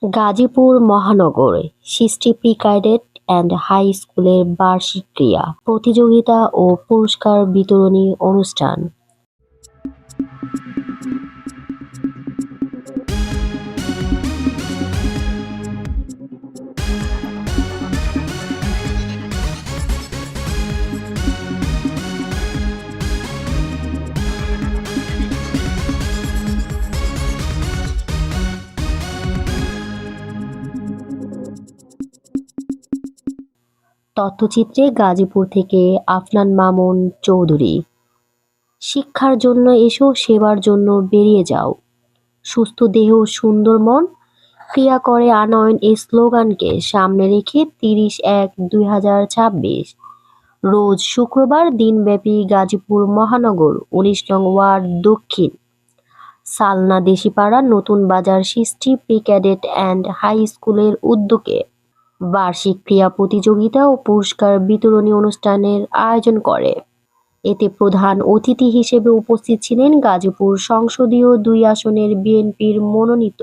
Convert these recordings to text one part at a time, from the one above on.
গাজীপুর মহানগর সৃষ্টি pre cadet and high স্কুলের বার্ষিক ক্রীড়া প্রতিযোগিতা ও পুরস্কার বিতরণী অনুষ্ঠান। তথ্যচিত্রে গাজীপুর থেকে আফনান মামুন চৌধুরী। শিক্ষার জন্য এসো, সেবার জন্য বেরিয়ে যাও। সুস্থ দেহ সুন্দর মন, ক্রিয়া করে আনয়ন এই স্লোগানকে সামনে রেখে ৩০-১-২০২৬ রোজ শুক্রবার দিনব্যাপী গাজীপুর মহানগর ১৯ নং ওয়ার্ড দক্ষিণ সালনা দেশিপাড়া নতুন বাজার সৃষ্টি প্রি ক্যাডেট অ্যান্ড হাই স্কুলের উদ্যোগে বার্ষিক ক্রীড়া প্রতিযোগিতা ও পুরস্কার বিতরণী অনুষ্ঠানের আয়োজন করে। এতে প্রধান অতিথি হিসেবে উপস্থিত ছিলেন গাজীপুর সংসদীয় ২ আসনের বিএনপির মনোনীত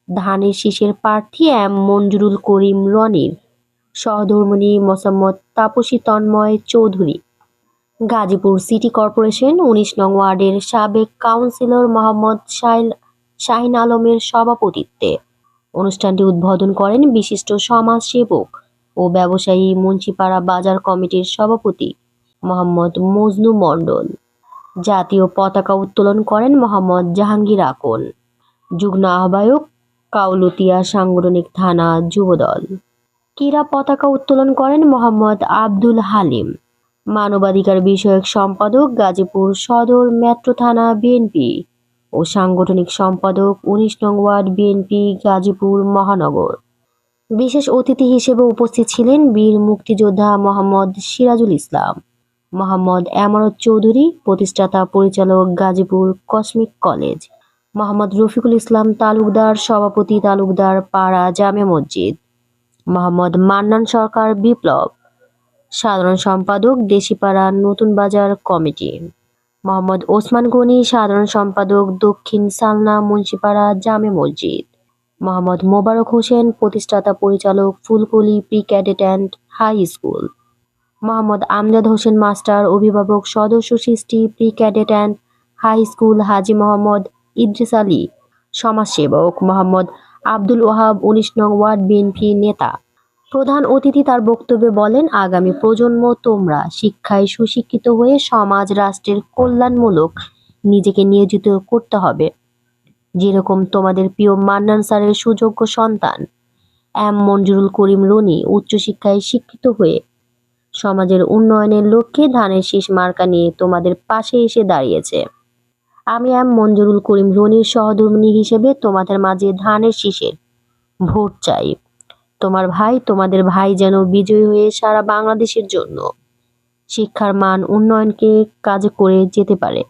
ধানের শীষের প্রার্থী এম মঞ্জুরুল করিম রনির সহধর্মিণী মোসাম্মৎ তাপসী তন্ময় চৌধুরী, গাজীপুর সিটি কর্পোরেশন ১৯ নং ওয়ার্ডের সাবেক কাউন্সিলর মোহাম্মদ শাহিন আলমের সভাপতিত্বে অনুষ্ঠানটি উদ্বোধন করেন বিশিষ্ট সমাজসেবক ও ব্যবসায়ী মুন্সিপাড়া বাজার কমিটির সভাপতি মোহাম্মদ মজনু মণ্ডল। জাতীয় পতাকা উত্তোলন করেন মোহাম্মদ জাহাঙ্গীর আকন, যুগ্ম আহ্বায়ক কাউলুতিয়া সাংগঠনিক থানা যুবদল। ক্রীড়া পতাকা উত্তোলন করেন মোহাম্মদ আব্দুল হালিম, মানবাধিকার বিষয়ক সম্পাদক গাজীপুর সদর মেট্রো থানা বিএনপি ও সাংগঠনিক সম্পাদক ১৯ নং ওয়ার্ড বিএনপি গাজীপুর মহানগর। বিশেষ অতিথি হিসেবে উপস্থিত ছিলেন বীর মুক্তিযোদ্ধা মোহাম্মদ সিরাজুল ইসলাম, মোহাম্মদ এমারত চৌধুরী, প্রতিষ্ঠাতা পরিচালক গাজীপুর কসমিক কলেজ, মোহাম্মদ রফিকুল ইসলাম তালুকদার, সভাপতি তালুকদার পাড়া জামে মসজিদ, মোহাম্মদ মান্নান সরকার বিপ্লব, সাধারণ সম্পাদক দেশিপাড়া নতুন বাজার কমিটি, মোহাম্মদ ওসমান গনি, সাধারণ সম্পাদক দক্ষিণ সালনা মুন্সিপাড়া জামে মসজিদ, মোহাম্মদ মোবারক হোসেন, প্রতিষ্ঠাতা পরিচালক Fulkoli pre cadet and high school, Mohammad Amjad Hossain master, অভিভাবক সদস্য Srishti pre cadet and high school, Haji Mohammad Idris Ali, সমাজসেবক মোহাম্মদ আব্দুল ওহাব, ১৯ নং ওয়ার্ড বিএনপি নেতা। প্রধান অতিথি তার বক্তব্যে বলেন, আগামী প্রজন্ম তোমরা শিক্ষায় সুশিক্ষিত হয়ে সমাজ রাষ্ট্রের কল্যাণমূলক নিজেকে নিয়োজিত করতে হবে। যেরকম তোমাদের প্রিয় মান্নান স্যারের সুযোগ্য সন্তান এম মঞ্জুরুল করিম রনি উচ্চশিক্ষায় শিক্ষিত হয়ে সমাজের উন্নয়নের লক্ষ্যে ধানের শীষ মার্কা নিয়ে তোমাদের পাশে এসে দাঁড়িয়েছে। আমি এম মঞ্জুরুল করিম রনির সহধর্মিণী হিসেবে তোমাদের মাঝে ধানের শীষের ভোট চাই। তোমাদের ভাই যেন বিজয়ী হয়ে সারা বাংলাদেশের জন্য শিক্ষার মান উন্নয়নকে কাজে করে যেতে পারে।